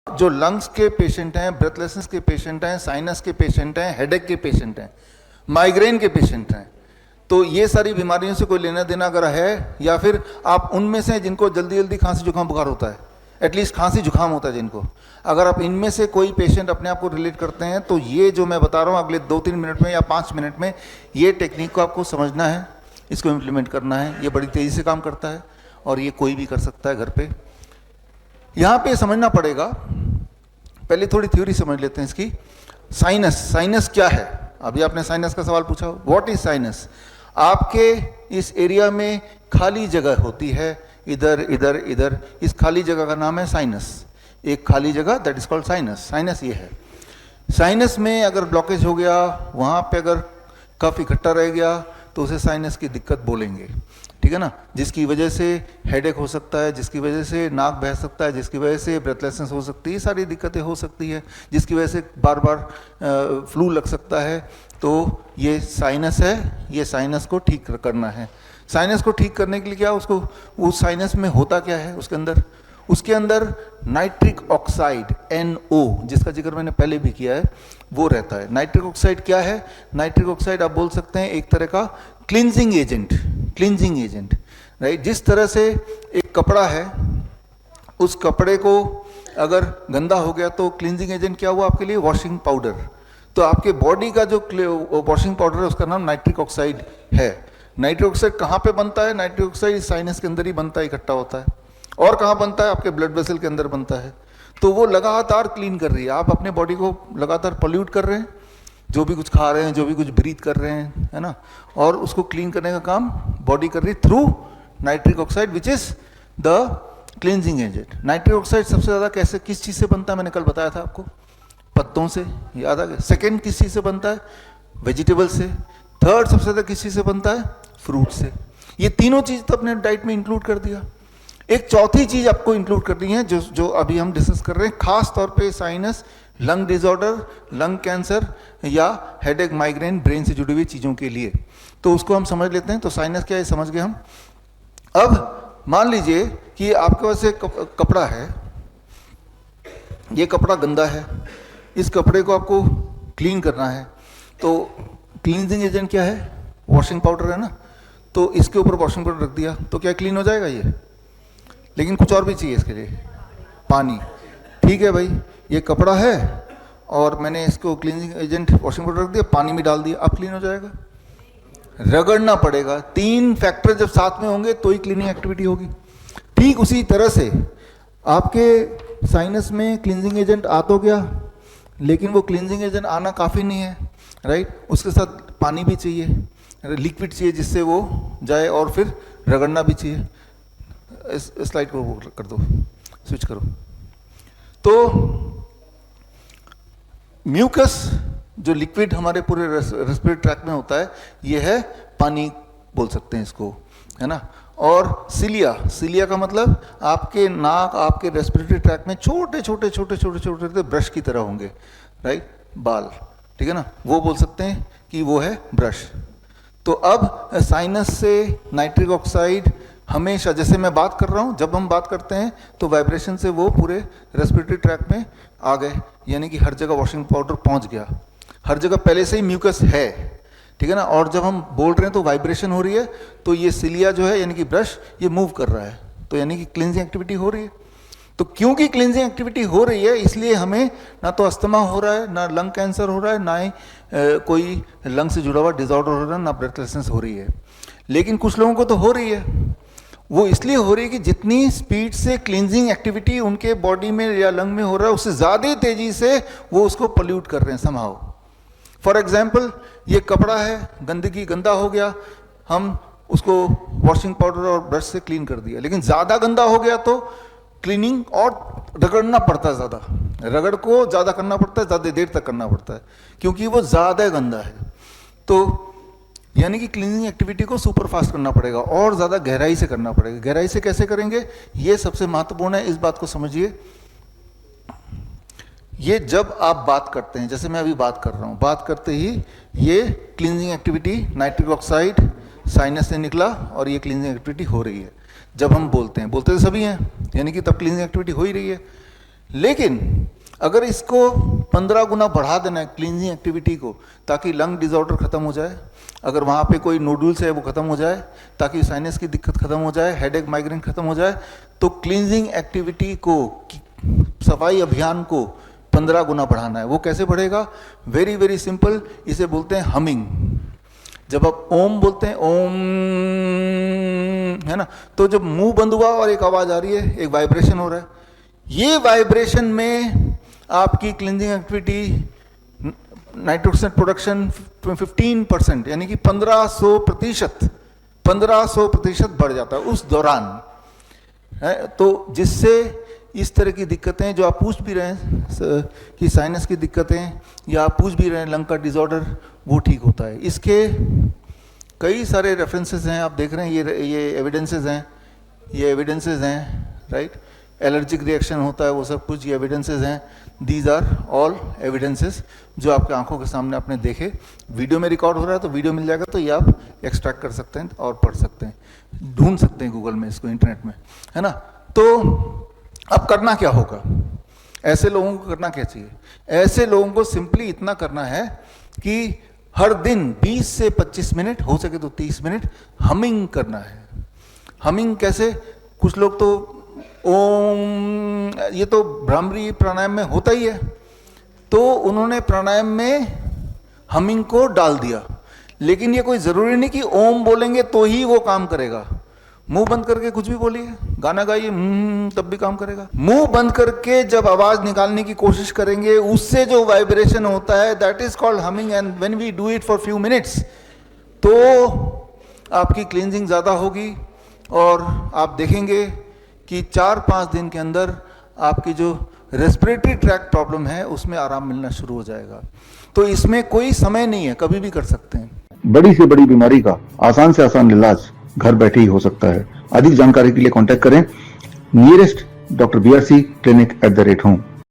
जो लंग्स के पेशेंट हैं, ब्रेथलेसनेस के पेशेंट हैं, साइनस के पेशेंट हैं, हेडेक के पेशेंट हैं, माइग्रेन के पेशेंट हैं, तो ये सारी बीमारियों से कोई लेना देना अगर है, या फिर आप उनमें से जिनको जल्दी जल्दी खांसी जुकाम बुखार होता है, एटलीस्ट खांसी जुकाम होता है जिनको, अगर आप इनमें से कोई पेशेंट अपने आप को रिलेट करते हैं तो ये जो मैं बता रहा हूँ अगले 2-3 मिनट में या 5 मिनट में ये टेक्निक को आपको समझना है, इसको इम्प्लीमेंट करना है। ये बड़ी तेज़ी से काम करता है और ये कोई भी कर सकता है घर पे। यहाँ पे समझना पड़ेगा, पहले थोड़ी थ्योरी समझ लेते हैं इसकी। साइनस, साइनस क्या है? अभी आपने साइनस का सवाल पूछा, व्हाट इज साइनस? आपके इस एरिया में खाली जगह होती है, इधर इधर इधर, इस खाली जगह का नाम है साइनस। एक खाली जगह, that is called sinus. Sinus ये है। साइनस में अगर ब्लॉकेज हो गया, वहाँ पे अगर कफ इकट्ठा रह गया तो उसे साइनस की दिक्कत बोलेंगे, ठीक है ना, जिसकी वजह से हेडेक हो सकता है, जिसकी वजह से नाक बह सकता है, जिसकी वजह से ब्रेथलेसनेस हो सकती है, सारी दिक्कतें हो सकती है, जिसकी वजह से बार बार फ्लू लग सकता है। तो ये साइनस है, ये साइनस को ठीक करना है। साइनस को ठीक करने के लिए क्या, उसको उस साइनस में होता क्या है उसके अंदर नाइट्रिक ऑक्साइड NO, जिसका जिक्र मैंने पहले भी किया है, वो रहता है। नाइट्रिक ऑक्साइड क्या है? नाइट्रिक ऑक्साइड आप बोल सकते हैं एक तरह का क्लींजिंग एजेंट, राइट। जिस तरह से एक कपड़ा है, उस कपड़े को अगर गंदा हो गया तो क्लींजिंग एजेंट क्या हुआ आपके लिए? Washing powder. तो आपके बॉडी का जो वॉशिंग पाउडर है उसका नाम नाइट्रिक ऑक्साइड है। नाइट्रिक ऑक्साइड कहाँ पे बनता है? नाइट्रिक ऑक्साइड साइनस के अंदर ही बनता है, इकट्ठा होता है। और कहाँ बनता है? आपके ब्लड वेसल के अंदर बनता है। तो वो लगातार क्लीन कर रही है, आप अपने बॉडी को लगातार पॉल्यूट कर रहे हैं, जो भी कुछ खा रहे हैं, जो भी कुछ ब्रीथ कर रहे हैं, है ना, और उसको क्लीन करने का काम बॉडी कर रही है through nitric oxide, which is the cleansing agent. Nitric oxide सबसे ज़्यादा कैसे, किस चीज़ से बनता है? मैंने कल बताया था आपको, पत्तों से, याद आ गया। सेकेंड किस चीज़ से बनता है? वेजिटेबल से। थर्ड सबसे ज़्यादा किस चीज़ से बनता है? फ्रूट से। ये तीनों चीज़ तो अपने डाइट में इंक्लूड कर दिया। एक चौथी चीज़ आपको इंक्लूड करनी है, जो अभी हम डिस्कस कर रहे हैं, खास तौर पे sinus, lung disorder, lung cancer या हेडेक, माइग्रेन, ब्रेन से जुड़ी हुई चीज़ों के लिए। तो उसको हम समझ लेते हैं। तो साइनस क्या है समझ गए हम। अब मान लीजिए कि आपके पास एक कपड़ा है, ये कपड़ा गंदा है, इस कपड़े को आपको क्लीन करना है। तो क्लींजिंग एजेंट क्या है? वॉशिंग पाउडर है ना। तो इसके ऊपर वॉशिंग पाउडर रख दिया तो क्या क्लीन हो जाएगा ये? लेकिन कुछ और भी चाहिए इसके लिए, पानी। ठीक है भाई, ये कपड़ा है और मैंने इसको क्लीनिंग एजेंट वॉशिंग पाउडर रख दिया, पानी में डाल दिया, अब क्लीन हो जाएगा? रगड़ना पड़ेगा। 3 फैक्टर जब साथ में होंगे तो ही क्लीनिंग एक्टिविटी होगी। ठीक उसी तरह से आपके साइनस में क्लींजिंग एजेंट आ तो गया, लेकिन वो क्लींजिंग एजेंट आना काफ़ी नहीं है, राइट। उसके साथ पानी भी चाहिए, लिक्विड चाहिए जिससे वो जाए, और फिर रगड़ना भी चाहिए। इस स्लाइड को वो कर दो, स्विच करो। तो म्यूकस जो लिक्विड हमारे पूरे रेस्पिरेटरी ट्रैक में होता है, ये है पानी बोल सकते हैं इसको, है ना। और सिलिया, सिलिया का मतलब आपके नाक, आपके रेस्पिरेटरी ट्रैक में छोटे छोटे छोटे छोटे छोटे छोटे ब्रश की तरह होंगे, राइट, बाल, ठीक है ना, वो बोल सकते हैं कि वो है ब्रश। तो अब साइनस से नाइट्रिक ऑक्साइड हमेशा, जैसे मैं बात कर रहा हूँ, जब हम बात करते हैं तो वाइब्रेशन से वो पूरे रेस्पिरेटरी ट्रैक में आ गए, यानी कि हर जगह वॉशिंग पाउडर पहुँच गया, हर जगह पहले से ही म्यूकस है, ठीक है ना। और जब हम बोल रहे हैं तो वाइब्रेशन हो रही है, तो ये सिलिया जो है यानी कि ब्रश, ये मूव कर रहा है, तो यानी कि क्लींजिंग एक्टिविटी हो रही है। तो क्योंकि क्लींजिंग एक्टिविटी हो रही है, इसलिए हमें ना तो अस्थमा हो रहा है, ना लंग कैंसर हो रहा है, ना ही कोई लंग से जुड़ा हुआ डिसऑर्डर हो रहा है, ना ब्रेथलेसनेस हो रही है। लेकिन कुछ लोगों को तो हो रही है। वो इसलिए हो रही है कि जितनी स्पीड से क्लींजिंग एक्टिविटी उनके बॉडी में या लंग में हो रहा है, उससे ज़्यादा तेज़ी से वो उसको पोल्यूट कर रहे हैं समहाउ। फॉर एग्जाम्पल, ये कपड़ा है, गंदगी, गंदा हो गया, हम उसको वॉशिंग पाउडर और ब्रश से क्लीन कर दिया, लेकिन ज़्यादा गंदा हो गया तो क्लीनिंग और रगड़ना पड़ता है, ज़्यादा रगड़ को ज़्यादा करना पड़ता है, ज़्यादा देर तक करना पड़ता है, क्योंकि वो ज़्यादा गंदा है। तो यानी कि क्लीनिंग एक्टिविटी को सुपर फास्ट करना पड़ेगा और ज़्यादा गहराई से करना पड़ेगा। गहराई से कैसे करेंगे, ये सबसे महत्वपूर्ण है, इस बात को समझिए। ये जब आप बात करते हैं, जैसे मैं अभी बात कर रहा हूँ, बात करते ही ये cleansing activity, nitric oxide sinus से निकला और ये क्लींजिंग एक्टिविटी हो रही है। जब हम बोलते हैं, बोलते तो सभी हैं, यानी कि तब क्लींजिंग एक्टिविटी हो ही रही है। लेकिन अगर इसको 15 गुना बढ़ा देना है क्लींजिंग एक्टिविटी को, ताकि लंग डिसऑर्डर खत्म हो जाए, अगर वहाँ पे कोई नोडुल्स है वो खत्म हो जाए, ताकि साइनस की दिक्कत खत्म हो जाए, हेडेक माइग्रेन खत्म हो जाए, तो क्लींजिंग एक्टिविटी को, सफाई अभियान को 15 गुना बढ़ाना है। वो कैसे बढ़ेगा? वेरी वेरी सिंपल, इसे बोलते हैं हमिंग। जब आप ओम बोलते हैं, ओम, है ना, तो जब मुंह बंद हुआ और एक आवाज आ रही है, एक वाइब्रेशन हो रहा है, ये वाइब्रेशन में आपकी क्लींजिंग एक्टिविटी, नाइट्रोक्साइड प्रोडक्शन 15%, यानी कि 1500% बढ़ जाता है उस दौरान, है। तो जिससे इस तरह की दिक्कतें जो आप पूछ भी रहे हैं कि साइनस की दिक्कतें, या आप पूछ भी रहे हैं लंग का डिसऑर्डर, वो ठीक होता है। इसके कई सारे रेफरेंसेस हैं, आप देख रहे हैं, ये एविडेंसेस हैं, राइट। एलर्जिक रिएक्शन होता है, वो सब कुछ ये एविडेंसेस हैं। दीज आर ऑल एविडेंसेस जो आपके आंखों के सामने आपने देखे। वीडियो में रिकॉर्ड हो रहा है तो वीडियो मिल जाएगा, तो ये आप एक्सट्रैक्ट कर सकते हैं और पढ़ सकते हैं, ढूंढ सकते हैं गूगल में इसको, इंटरनेट में, है ना। तो अब करना क्या होगा? ऐसे लोगों को करना क्या चाहिए? ऐसे लोगों को सिंपली इतना करना है कि हर दिन 20 से 25 मिनट, हो सके तो 30 मिनट हमिंग करना है। हमिंग कैसे? कुछ लोग तो ओम, ये तो भ्रामरी प्राणायाम में होता ही है, तो उन्होंने प्राणायाम में हमिंग को डाल दिया। लेकिन ये कोई जरूरी नहीं कि ओम बोलेंगे तो ही वो काम करेगा। मुंह बंद करके कुछ भी बोलिए, गाना गाइए, तब भी काम करेगा। मुंह बंद करके जब आवाज निकालने की कोशिश करेंगे, उससे जो वाइब्रेशन होता है, that is called humming. And when we do it for few minutes, तो आपकी क्लींजिंग ज्यादा होगी और आप देखेंगे कि 4-5 दिन के अंदर आपकी जो रेस्पिरेटरी ट्रैक्ट प्रॉब्लम है उसमें आराम मिलना शुरू हो जाएगा। तो इसमें कोई समय नहीं है, कभी भी कर सकते हैं। बड़ी से बड़ी बीमारी का आसान से आसान इलाज घर बैठे ही हो सकता है। अधिक जानकारी के लिए कांटेक्ट करें nearest doctor BRC clinic @ home।